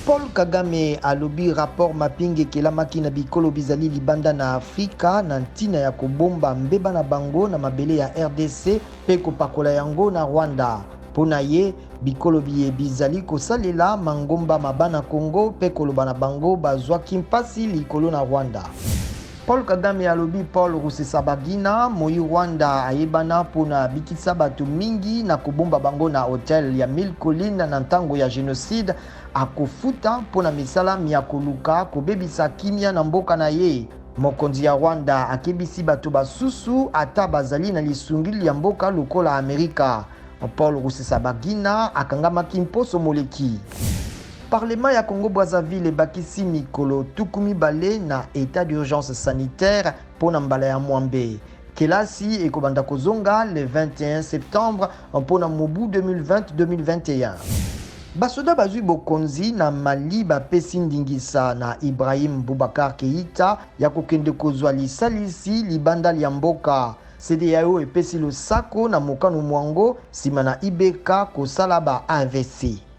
Paul Kagame alobi rapport mapinge kelamaki na bikolo bizali libanda na Afrika na ntina ya kobomba mbeba na bango na mabele ya RDC pe kopakola yango na Rwanda. Pona ye bikolo bizali kosalela mangomba mabana Congo pe koloba na bango bazwaki mpasi likolo na Rwanda. Paul Kagame alobi Paul Rusesabagina moi Rwanda ayebana pona bikisa bato mingi na kobomba bango na hotel ya Mille Collines na ntango ya genocide akofuta pona misala ya koluka kobebisa kimia na mboka na ye. Mokonzi ya Rwanda akebisi bato basusu ata bazali na lisungili ya mboka lokola Amerika. Paul Rusesabagina akangamaki mposo moleki. Parlement ya Congo-Brazzaville ebakisi mikolo tukumi bale na état d'urgence sanitaire pona mbala ya mwambe. Kelasi ekobanda kozonga le 21 septembre pona mobu 2020-2021. Basoda bazwi bokonzi na Mali bapesi ndingisa na Ibrahim Boubacar Keïta ya kokende kozwa lisalisi libanda ya mboka. CEDEAO epesi losako na mokano mwango sima na IBK kosala ba AVC.